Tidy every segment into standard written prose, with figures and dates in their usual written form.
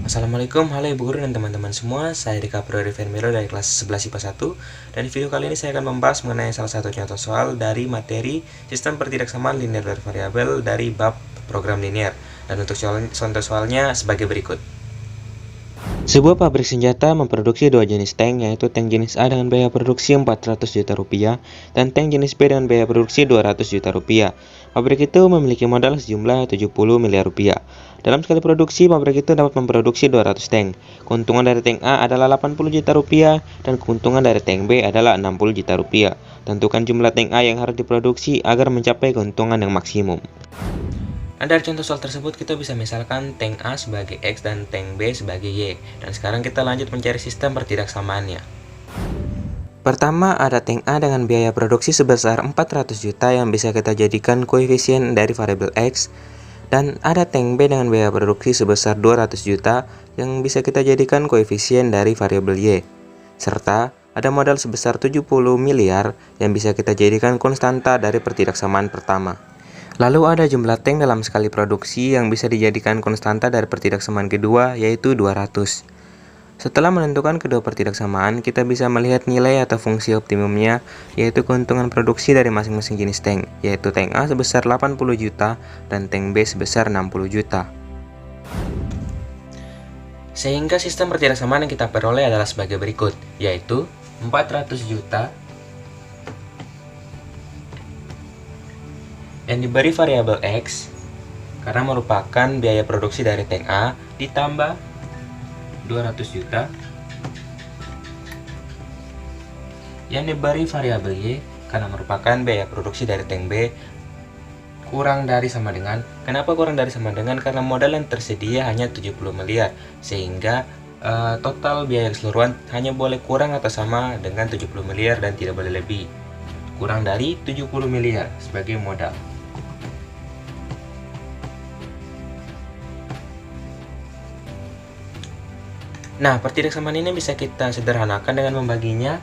Assalamualaikum, halo ibu guru dan teman-teman semua. Saya Dika Priori Vermilo dari kelas 11 IPA 1. Dan di video kali ini saya akan membahas mengenai salah satu contoh soal dari materi sistem pertidaksamaan linear dan variabel dari bab program linear. Dan untuk contoh soalnya sebagai berikut. Sebuah pabrik senjata memproduksi dua jenis tank, yaitu tank jenis A dengan biaya produksi 400 juta rupiah dan tank jenis B dengan biaya produksi 200 juta rupiah. Pabrik itu memiliki modal sejumlah 70 miliar rupiah. Dalam sekali produksi, pabrik itu dapat memproduksi 200 tank. Keuntungan dari tank A adalah 80 juta rupiah dan keuntungan dari tank B adalah 60 juta rupiah. Tentukan jumlah tank A yang harus diproduksi agar mencapai keuntungan yang maksimum. Dari contoh soal tersebut kita bisa misalkan tank A sebagai X dan tank B sebagai Y. Dan sekarang kita lanjut mencari sistem pertidaksamaannya. Pertama ada tank A dengan biaya produksi sebesar 400 juta yang bisa kita jadikan koefisien dari variabel X. Dan ada tank B dengan biaya produksi sebesar 200 juta yang bisa kita jadikan koefisien dari variabel Y. Serta ada modal sebesar 70 miliar yang bisa kita jadikan konstanta dari pertidaksamaan pertama. Lalu ada jumlah tank dalam sekali produksi yang bisa dijadikan konstanta dari pertidaksamaan kedua, yaitu 200. Setelah menentukan kedua pertidaksamaan, kita bisa melihat nilai atau fungsi optimumnya, yaitu keuntungan produksi dari masing-masing jenis tank, yaitu tank A sebesar 80 juta dan tank B sebesar 60 juta. Sehingga sistem pertidaksamaan yang kita peroleh adalah sebagai berikut, yaitu 400 juta yang diberi variabel X karena merupakan biaya produksi dari tank A ditambah 200 juta yang diberi variabel Y karena merupakan biaya produksi dari tank B kurang dari sama dengan. Kenapa kurang dari sama dengan? Karena modal yang tersedia hanya 70 miliar sehingga total biaya keseluruhan hanya boleh kurang atau sama dengan 70 miliar dan tidak boleh lebih. Kurang dari 70 miliar sebagai modal. Nah, pertidaksamaan ini bisa kita sederhanakan dengan membaginya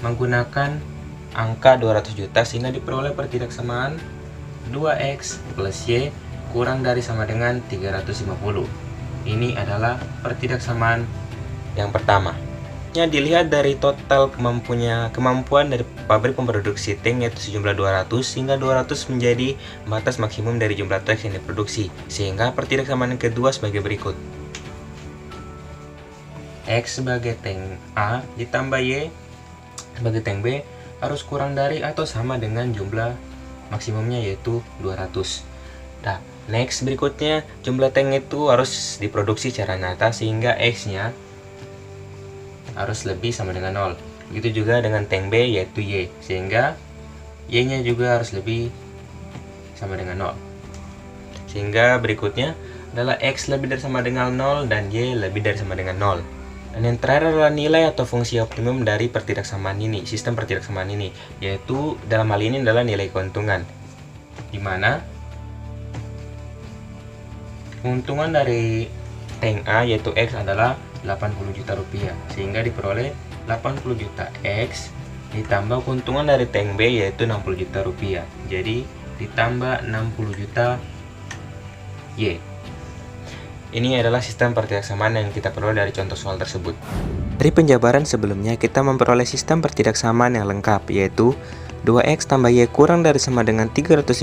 menggunakan angka 200 juta sehingga diperoleh pertidaksamaan 2X plus Y kurang dari sama dengan 350. Ini adalah pertidaksamaan yang pertama. Yang dilihat dari total kemampuan dari pabrik memproduksi tank yaitu sejumlah 200 sehingga 200 menjadi batas maksimum dari jumlah tank yang diproduksi. Sehingga pertidaksamaan yang kedua sebagai berikut. X sebagai tank A ditambah Y sebagai tank B harus kurang dari atau sama dengan jumlah maksimumnya yaitu 200. Nah, next berikutnya jumlah tank itu harus diproduksi secara nyata sehingga X nya harus lebih sama dengan 0. Begitu juga dengan tank B yaitu Y sehingga Y nya juga harus lebih sama dengan 0. Sehingga berikutnya adalah X lebih dari sama dengan 0 dan Y lebih dari sama dengan 0. Dan yang terakhir adalah nilai atau fungsi optimum dari pertidaksamaan ini, sistem pertidaksamaan ini, yaitu dalam hal ini adalah nilai keuntungan, di mana keuntungan dari tank A yaitu X adalah 80 juta rupiah, sehingga diperoleh 80 juta X ditambah keuntungan dari tank B yaitu 60 juta rupiah, jadi ditambah 60 juta Y. Ini adalah sistem pertidaksamaan yang kita peroleh dari contoh soal tersebut. Dari penjabaran sebelumnya, kita memperoleh sistem pertidaksamaan yang lengkap, yaitu 2X tambah Y kurang dari sama dengan 350,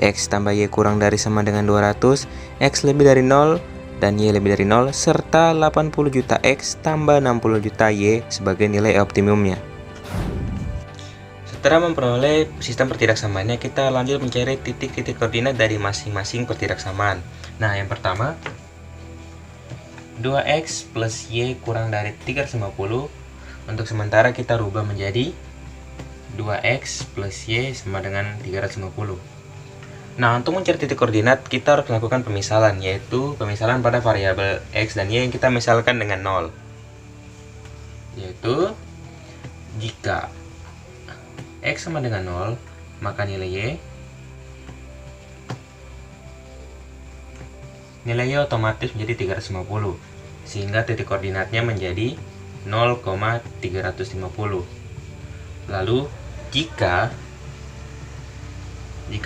X tambah Y kurang dari sama dengan 200, X lebih dari 0, dan Y lebih dari 0, serta 80 juta X tambah 60 juta Y sebagai nilai optimumnya. Setelah memperoleh sistem pertidaksamaannya, kita lanjut mencari titik-titik koordinat dari masing-masing pertidaksamaan. Nah, yang pertama 2X plus Y kurang dari 350. Untuk sementara kita rubah menjadi 2X plus Y sama dengan 350. Nah, untuk mencari titik koordinat kita harus melakukan pemisalan, yaitu pemisalan pada variabel X dan Y yang kita misalkan dengan 0. Yaitu jika X sama dengan 0, maka nilai Y otomatis menjadi 350, sehingga titik koordinatnya menjadi 0,350. Lalu jika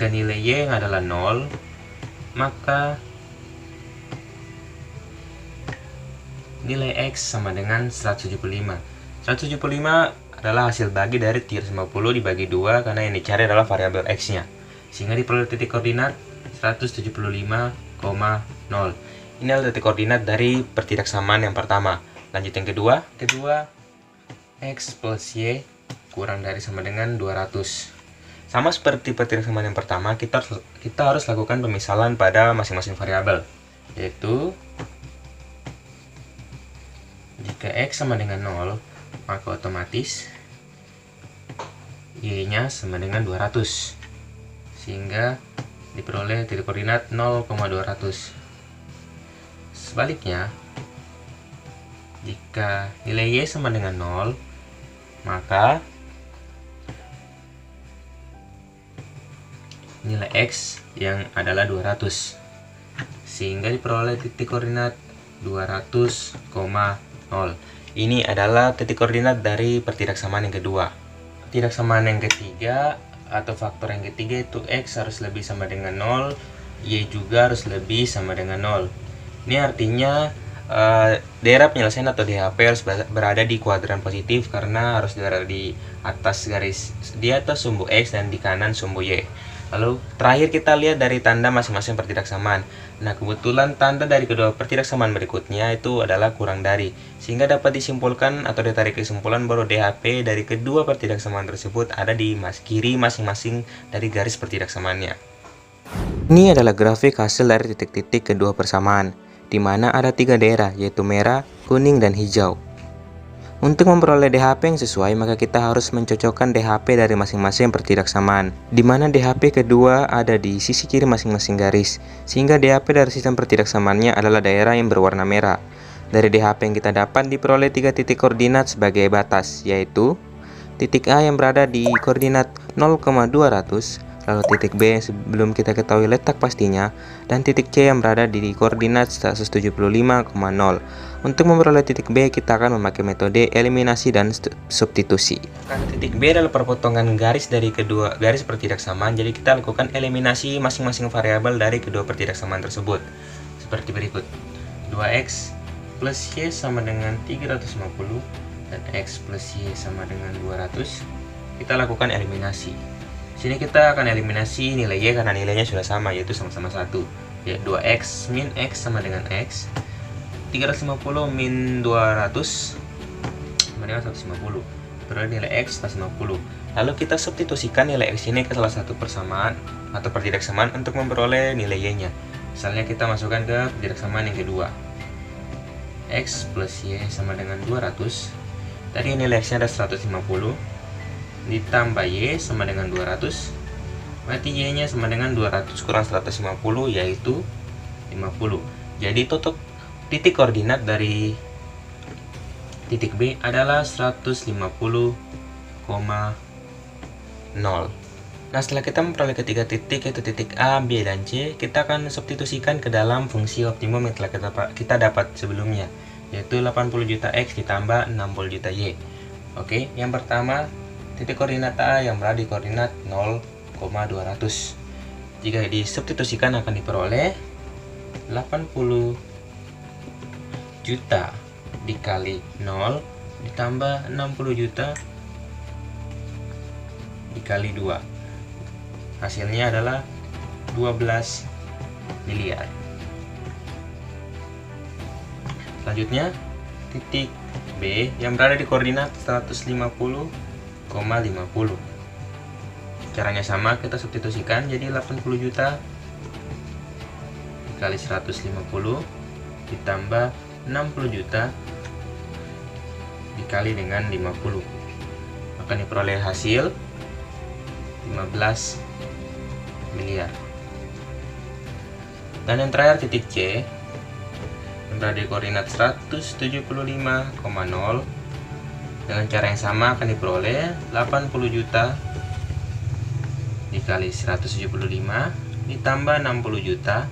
nilai Y yang adalah 0, maka nilai X sama dengan 175. 175 adalah hasil bagi dari 350 dibagi 2 karena yang dicari adalah variabel X-nya. Sehingga diperoleh titik koordinat 175,0. Ini adalah titik koordinat dari pertidaksamaan yang pertama. Lanjut yang kedua. X plus Y kurang dari sama dengan 200. Sama seperti pertidaksamaan yang pertama, kita harus lakukan pemisalan pada masing-masing variabel, yaitu jika X sama dengan 0, maka otomatis Y-nya sama dengan 200, sehingga diperoleh titik koordinat 0,200. Sebaliknya, jika nilai Y sama dengan 0, maka nilai X yang adalah 200, sehingga diperoleh titik koordinat 200,0. Ini adalah titik koordinat dari pertidaksamaan yang kedua. Pertidaksamaan yang ketiga atau faktor yang ketiga itu X harus lebih sama dengan 0, Y juga harus lebih sama dengan 0. Ini artinya daerah penyelesaian atau DHP harus berada di kuadran positif karena harus berada di atas sumbu X dan di kanan sumbu Y. Lalu terakhir kita lihat dari tanda masing-masing pertidaksamaan. Nah, kebetulan tanda dari kedua pertidaksamaan berikutnya itu adalah kurang dari, sehingga dapat disimpulkan atau ditarik kesimpulan bahwa DHP dari kedua pertidaksamaan tersebut ada di kiri masing-masing dari garis pertidaksamaannya. Ini adalah grafik hasil dari titik-titik kedua persamaan, di mana ada 3 daerah, yaitu merah, kuning, dan hijau. Untuk memperoleh DHP yang sesuai, maka kita harus mencocokkan DHP dari masing-masing pertidaksamaan, di mana DHP kedua ada di sisi kiri masing-masing garis, sehingga DHP dari sistem pertidaksamaannya adalah daerah yang berwarna merah. Dari DHP yang kita dapat diperoleh 3 titik koordinat sebagai batas, yaitu titik A yang berada di koordinat 0,200, lalu titik B yang sebelum kita ketahui letak pastinya, dan titik C yang berada di koordinat 175,0. Untuk memperoleh titik B, kita akan memakai metode eliminasi dan substitusi. Karena titik B adalah perpotongan garis dari kedua garis pertidaksamaan, jadi kita lakukan eliminasi masing-masing variabel dari kedua pertidaksamaan tersebut. Seperti berikut. 2X plus Y sama dengan 350 dan X plus Y sama dengan 200. Kita lakukan eliminasi. Sini kita akan eliminasi nilai Y karena nilainya sudah sama, yaitu sama-sama 1. Ya, 2X min X sama dengan X. 350 min 200 sama dengan 150. Berarti nilai X 150. Lalu kita substitusikan nilai X ini ke salah satu persamaan atau pertidaksamaan untuk memperoleh nilai Y-nya. Misalnya kita masukkan ke pertidaksamaan yang kedua. X plus Y sama dengan 200. Tadi nilai X-nya ada 150. Ditambah Y sama dengan 200. Berarti Y-nya sama dengan 200 kurang 150, yaitu 50. Jadi titik koordinat dari titik B adalah 150,0. Nah, setelah kita memperoleh ketiga titik, yaitu titik A, B, dan C, kita akan substitusikan ke dalam fungsi optimum yang telah kita dapat sebelumnya, yaitu 80 juta X ditambah 60 juta Y. Oke, yang pertama, titik koordinat A yang berada di koordinat 0,200. Jika disubstitusikan akan diperoleh 80 juta dikali 0 ditambah 60 juta dikali 2. Hasilnya adalah 12 miliar. Selanjutnya, titik B yang berada di koordinat 150,50. Caranya sama, kita substitusikan jadi 80 juta dikali 150 ditambah 60 juta dikali dengan 50. Akan diperoleh hasil 15 miliar. Dan yang terakhir titik C yang berada di koordinat 175,0. Dengan cara yang sama akan diperoleh 80 juta dikali 175 ditambah 60 juta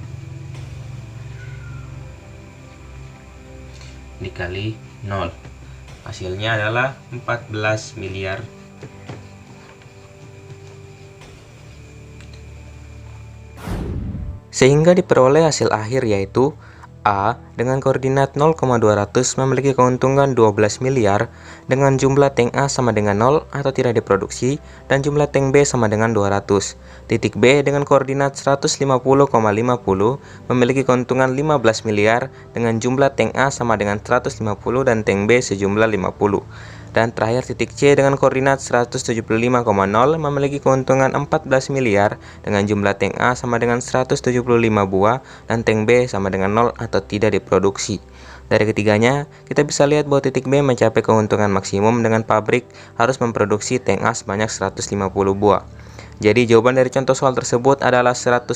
dikali 0. Hasilnya adalah 14 miliar. Sehingga diperoleh hasil akhir yaitu A dengan koordinat 0,200 memiliki keuntungan 12 miliar dengan jumlah tank A sama dengan 0 atau tidak diproduksi dan jumlah tank B sama dengan 200. Titik B dengan koordinat 150,50 memiliki keuntungan 15 miliar dengan jumlah tank A sama dengan 150 dan tank B sejumlah 50. Dan terakhir titik C dengan koordinat 175,0 memiliki keuntungan 14 miliar dengan jumlah tank A sama dengan 175 buah dan tank B sama dengan 0 atau tidak diproduksi. Dari ketiganya, kita bisa lihat bahwa titik B mencapai keuntungan maksimum dengan pabrik harus memproduksi tank A sebanyak 150 buah. Jadi jawaban dari contoh soal tersebut adalah 150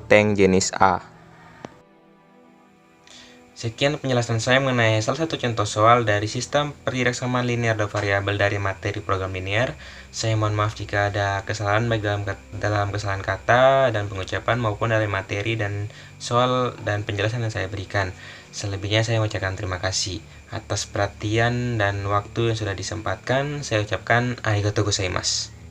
tank jenis A. Sekian penjelasan saya mengenai salah satu contoh soal dari sistem pertiraksamaan linear dan variabel dari materi program linear. Saya mohon maaf jika ada kesalahan baik dalam kesalahan kata dan pengucapan maupun dari materi dan soal dan penjelasan yang saya berikan. Selebihnya saya mengucapkan terima kasih atas perhatian dan waktu yang sudah disempatkan. Saya ucapkan arigatou gozaimasu.